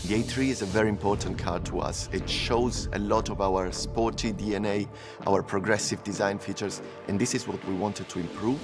The A3 is a very important car to us. It shows a lot of our sporty DNA, our progressive design features, and this is what we wanted to improve.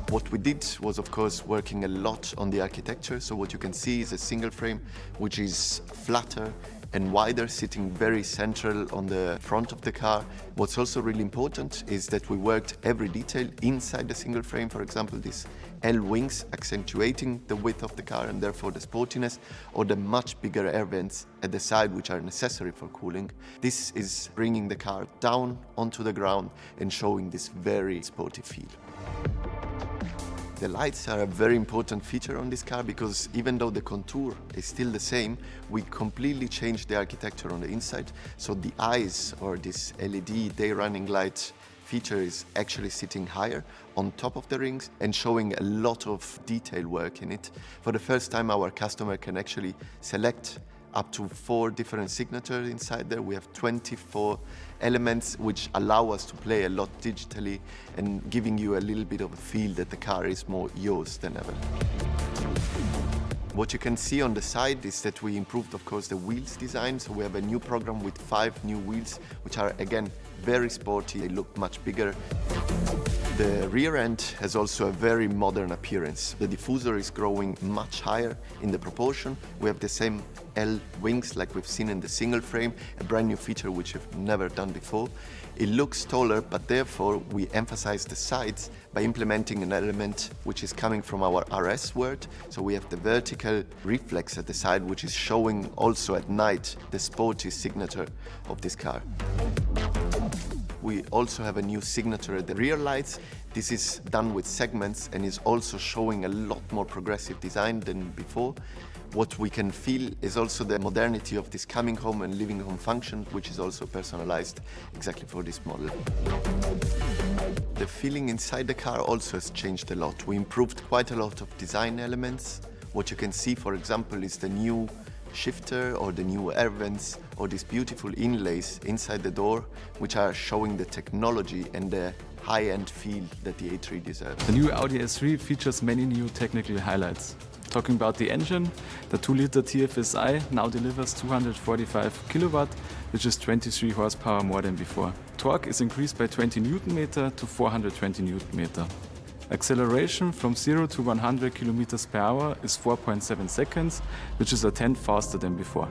What we did was, of course, working a lot on the architecture. So what you can see is a single frame, which is flatter and wider, sitting very central on the front of the car. What's also really important is that we worked every detail inside the single frame. For example, these L wings accentuating the width of the car and therefore the sportiness, or the much bigger air vents at the side, which are necessary for cooling. This is bringing the car down onto the ground and showing this very sporty feel. The lights are a very important feature on this car because even though the contour is still the same, we completely changed the architecture on the inside. So the eyes, or this LED day running light feature, is actually sitting higher on top of the rings and showing a lot of detail work in it. For the first time, our customer can actually select up to 4 different signatures inside there. We have 24 elements which allow us to play a lot digitally and giving you a little bit of a feel that the car is more yours than ever. What you can see on the side is that we improved, of course, the wheels design. So we have a new program with 5 new wheels, which are, again, very sporty. They look much bigger. The rear end has also a very modern appearance. The diffuser is growing much higher in the proportion. We have the same L wings like we've seen in the single frame, a brand new feature which we've never done before. It looks taller, but therefore we emphasize the sides by implementing an element which is coming from our RS word. So we have the vertical reflex at the side, which is showing also at night the sporty signature of this car. We also have a new signature at the rear lights. This is done with segments and is also showing a lot more progressive design than before. What we can feel is also the modernity of this coming home and living home function, which is also personalized exactly for this model. The feeling inside the car also has changed a lot. We improved quite a lot of design elements. What you can see, for example, is the new shifter or the new air vents or these beautiful inlays inside the door, which are showing the technology and the high-end feel that the A3 deserves. The new Audi S3 features many new technical highlights. Talking about the engine, the 2-liter TFSI now delivers 245 kilowatt, which is 23 horsepower more than before. Torque is increased by 20 Nm to 420 Nm. Acceleration from 0 to 100 km per hour is 4.7 seconds, which is a tenth faster than before.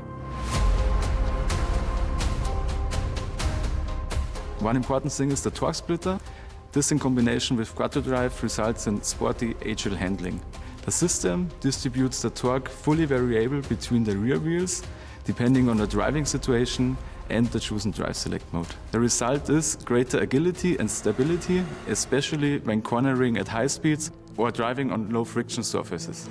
One important thing is the torque splitter. This, in combination with quattro drive, results in sporty axial handling. The system distributes the torque fully variable between the rear wheels, depending on the driving situation and the chosen drive select mode. The result is greater agility and stability, especially when cornering at high speeds or driving on low friction surfaces.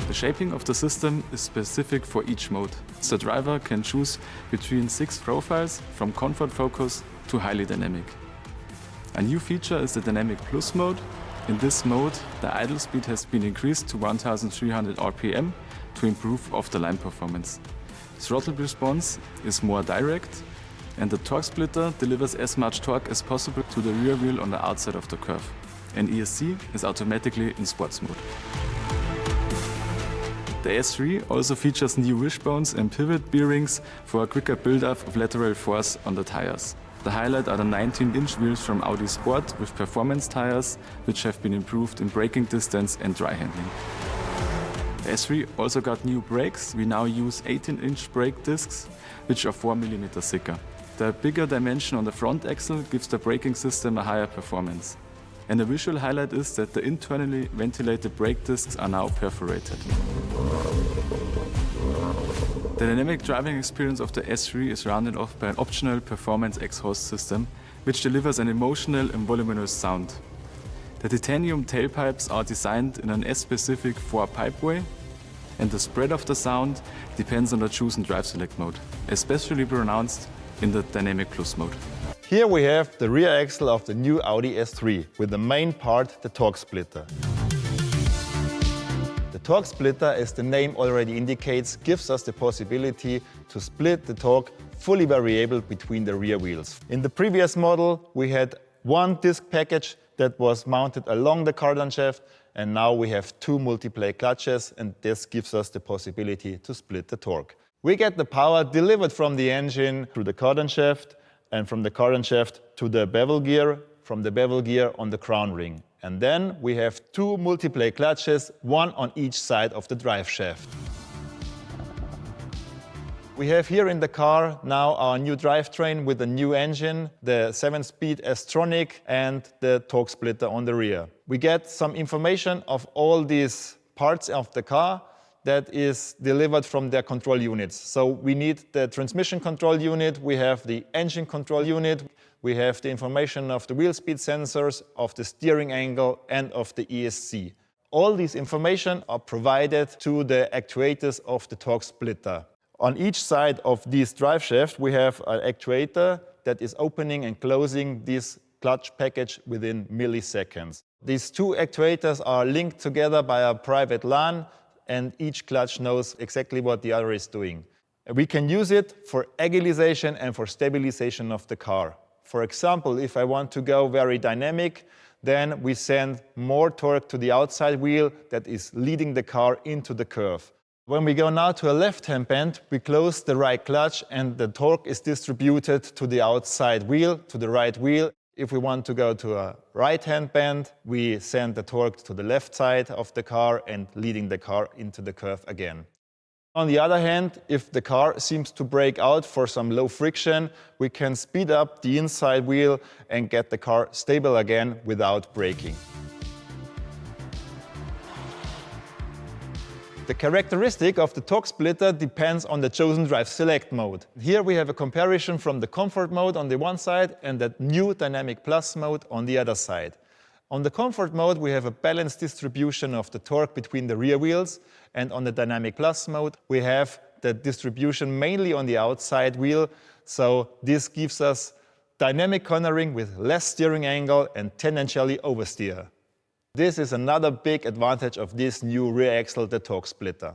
The shaping of the system is specific for each mode. The driver can choose between 6 profiles, from comfort focus to highly dynamic. A new feature is the Dynamic Plus mode. In this mode, the idle speed has been increased to 1300 RPM to improve off-the-line performance. Throttle response is more direct, and the torque splitter delivers as much torque as possible to the rear wheel on the outside of the curve. And ESC is automatically in sports mode. The S3 also features new wishbones and pivot bearings for a quicker build-up of lateral force on the tires. The highlight are the 19-inch wheels from Audi Sport with performance tires, which have been improved in braking distance and dry handling. The S3 also got new brakes. We now use 18-inch brake discs, which are 4 mm thicker. The bigger dimension on the front axle gives the braking system a higher performance. And the visual highlight is that the internally ventilated brake discs are now perforated. The dynamic driving experience of the S3 is rounded off by an optional performance exhaust system, which delivers an emotional and voluminous sound. The titanium tailpipes are designed in an S-specific 4-pipeway, and the spread of the sound depends on the chosen drive select mode, especially pronounced in the Dynamic Plus mode. Here we have the rear axle of the new Audi S3, with the main part, the torque splitter. The torque splitter, as the name already indicates, gives us the possibility to split the torque fully variable between the rear wheels. In the previous model, we had one disc package that was mounted along the cardan shaft, and now we have two multiplay clutches, and this gives us the possibility to split the torque. We get the power delivered from the engine through the cardan shaft, and from the cardan shaft to the bevel gear, from the bevel gear on the crown ring. And then we have two multiplay clutches, one on each side of the drive shaft. We have here in the car now our new drivetrain with a new engine, the 7-speed S-tronic and the torque splitter on the rear. We get some information of all these parts of the car that is delivered from their control units. So we need the transmission control unit, we have the engine control unit, we have the information of the wheel speed sensors, of the steering angle and of the ESC. All these information are provided to the actuators of the torque splitter. On each side of this drive shaft, we have an actuator that is opening and closing this clutch package within milliseconds. These two actuators are linked together by a private LAN, and each clutch knows exactly what the other is doing. We can use it for agilization and for stabilization of the car. For example, if I want to go very dynamic, then we send more torque to the outside wheel that is leading the car into the curve. When we go now to a left-hand bend, we close the right clutch and the torque is distributed to the outside wheel, to the right wheel. If we want to go to a right-hand bend, we send the torque to the left side of the car and leading the car into the curve again. On the other hand, if the car seems to break out for some low friction, we can speed up the inside wheel and get the car stable again without braking. The characteristic of the torque splitter depends on the chosen drive select mode. Here we have a comparison from the comfort mode on the one side and the new dynamic plus mode on the other side. On the comfort mode we have a balanced distribution of the torque between the rear wheels, and on the dynamic plus mode we have the distribution mainly on the outside wheel, so this gives us dynamic cornering with less steering angle and tangentially oversteer. This is another big advantage of this new rear axle, the torque splitter.